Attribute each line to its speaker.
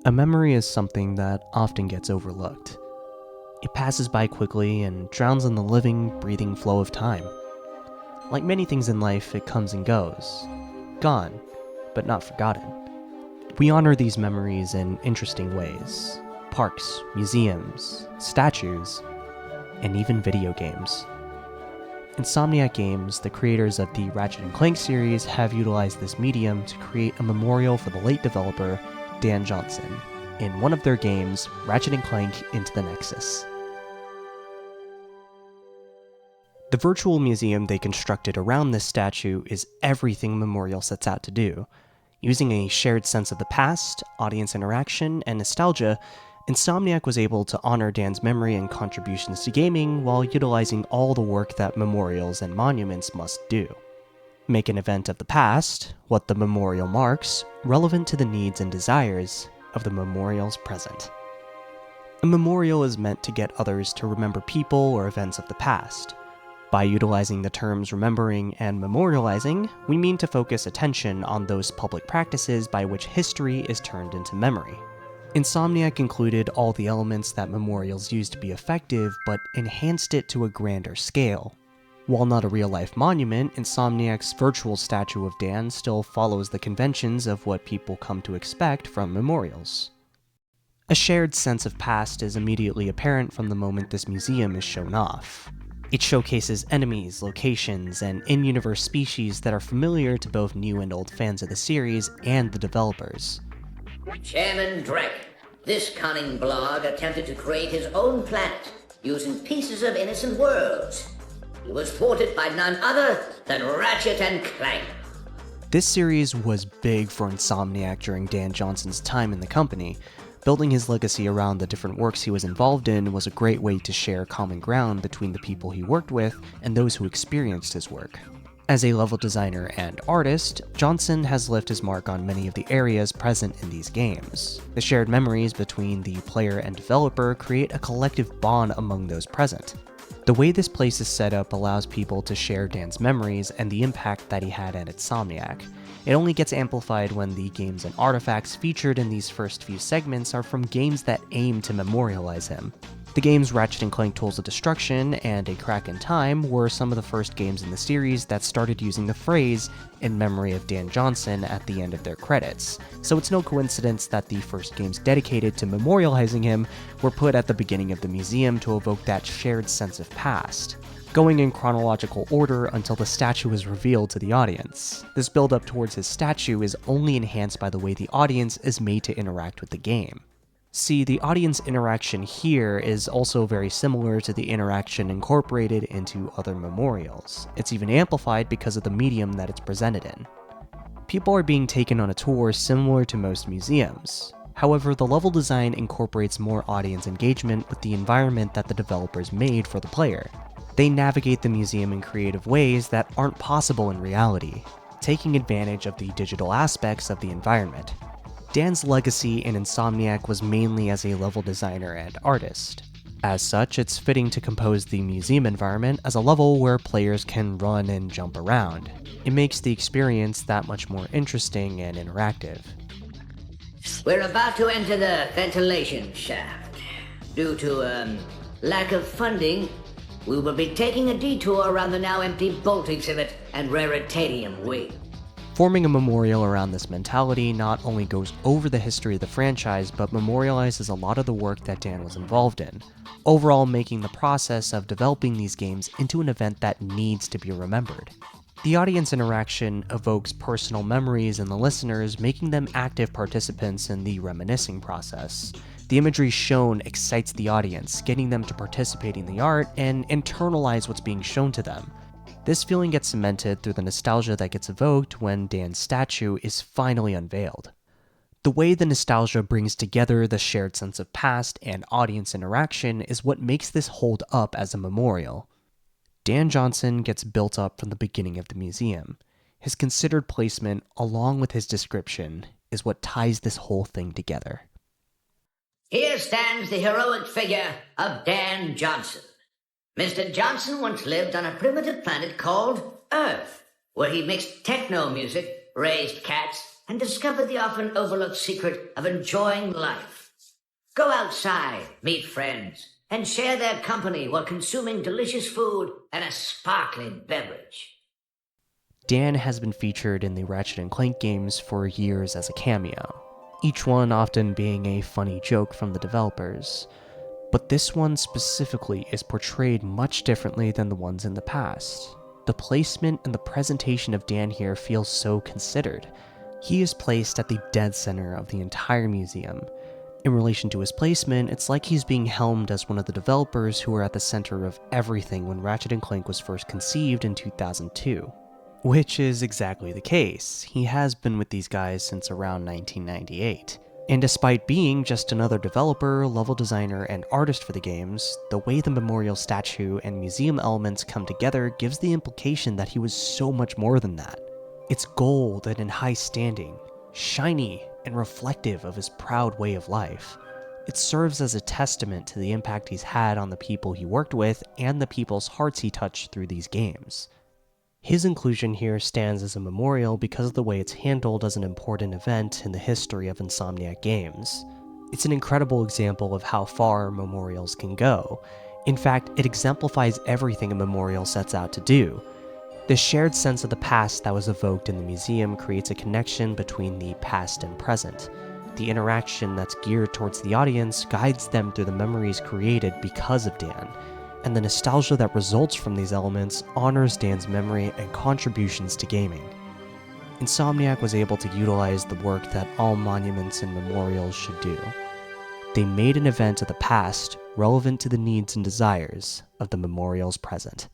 Speaker 1: A memory is something that often gets overlooked. It passes by quickly and drowns in the living, breathing flow of time. Like many things in life, it comes and goes. Gone, but not forgotten. We honor these memories in interesting ways. Parks, museums, statues, and even video games. Insomniac Games, the creators of the Ratchet & Clank series, have utilized this medium to create a memorial for the late developer, Dan Johnson, in one of their games, Ratchet & Clank Into the Nexus. The virtual museum they constructed around this statue is everything Memorial sets out to do. Using a shared sense of the past, audience interaction, and nostalgia, Insomniac was able to honor Dan's memory and contributions to gaming while utilizing all the work that memorials and monuments must do. Make an event of the past, what the memorial marks, relevant to the needs and desires of the memorial's present. A memorial is meant to get others to remember people or events of the past. By utilizing the terms remembering and memorializing, we mean to focus attention on those public practices by which history is turned into memory. Insomniac included all the elements that memorials use to be effective, but enhanced it to a grander scale. While not a real-life monument, Insomniac's virtual statue of Dan still follows the conventions of what people come to expect from memorials. A shared sense of past is immediately apparent from the moment this museum is shown off. It showcases enemies, locations, and in-universe species that are familiar to both new and old fans of the series and the developers.
Speaker 2: Chairman Drake, this cunning blog attempted to create his own planet using pieces of innocent worlds. He was thwarted by none other than Ratchet and Clank.
Speaker 1: This series was big for Insomniac during Dan Johnson's time in the company. Building his legacy around the different works he was involved in was a great way to share common ground between the people he worked with and those who experienced his work. As a level designer and artist, Johnson has left his mark on many of the areas present in these games. The shared memories between the player and developer create a collective bond among those present. The way this place is set up allows people to share Dan's memories and the impact that he had at Insomniac. It only gets amplified when the games and artifacts featured in these first few segments are from games that aim to memorialize him. The games Ratchet & Clank Tools of Destruction and A Crack in Time were some of the first games in the series that started using the phrase "in memory of Dan Johnson" at the end of their credits, so it's no coincidence that the first games dedicated to memorializing him were put at the beginning of the museum to evoke that shared sense of past, going in chronological order until the statue is revealed to the audience. This build-up towards his statue is only enhanced by the way the audience is made to interact with the game. See, the audience interaction here is also very similar to the interaction incorporated into other memorials. It's even amplified because of the medium that it's presented in. People are being taken on a tour similar to most museums. However, the level design incorporates more audience engagement with the environment that the developers made for the player. They navigate the museum in creative ways that aren't possible in reality, taking advantage of the digital aspects of the environment. Dan's legacy in Insomniac was mainly as a level designer and artist. As such, it's fitting to compose the museum environment as a level where players can run and jump around. It makes the experience that much more interesting and interactive.
Speaker 2: We're about to enter the ventilation shaft. Due to, lack of funding, we will be taking a detour around the now empty Bolt exhibit and Raritanium wing.
Speaker 1: Forming a memorial around this mentality not only goes over the history of the franchise, but memorializes a lot of the work that Dan was involved in, overall making the process of developing these games into an event that needs to be remembered. The audience interaction evokes personal memories in the listeners, making them active participants in the reminiscing process. The imagery shown excites the audience, getting them to participate in the art and internalize what's being shown to them. This feeling gets cemented through the nostalgia that gets evoked when Dan's statue is finally unveiled. The way the nostalgia brings together the shared sense of past and audience interaction is what makes this hold up as a memorial. Dan Johnson gets built up from the beginning of the museum. His considered placement, along with his description, is what ties this whole thing together.
Speaker 2: Here stands the heroic figure of Dan Johnson. Mr. Johnson once lived on a primitive planet called Earth, where he mixed techno music, raised cats, and discover the often overlooked secret of enjoying life. Go outside, meet friends, and share their company while consuming delicious food and a sparkling beverage.
Speaker 1: Dan has been featured in the Ratchet & Clank games for years as a cameo, each one often being a funny joke from the developers. But this one specifically is portrayed much differently than the ones in the past. The placement and the presentation of Dan here feels so considered. He is placed at the dead center of the entire museum. In relation to his placement, it's like he's being helmed as one of the developers who were at the center of everything when Ratchet & Clank was first conceived in 2002. Which is exactly the case. He has been with these guys since around 1998. And despite being just another developer, level designer, and artist for the games, the way the memorial statue and museum elements come together gives the implication that he was so much more than that. It's gold and in high standing, shiny and reflective of his proud way of life. It serves as a testament to the impact he's had on the people he worked with and the people's hearts he touched through these games. His inclusion here stands as a memorial because of the way it's handled as an important event in the history of Insomniac games. It's an incredible example of how far memorials can go. In fact, it exemplifies everything a memorial sets out to do. The shared sense of the past that was evoked in the museum creates a connection between the past and present. The interaction that's geared towards the audience guides them through the memories created because of Dan, and the nostalgia that results from these elements honors Dan's memory and contributions to gaming. Insomniac was able to utilize the work that all monuments and memorials should do. They made an event of the past relevant to the needs and desires of the memorial's present.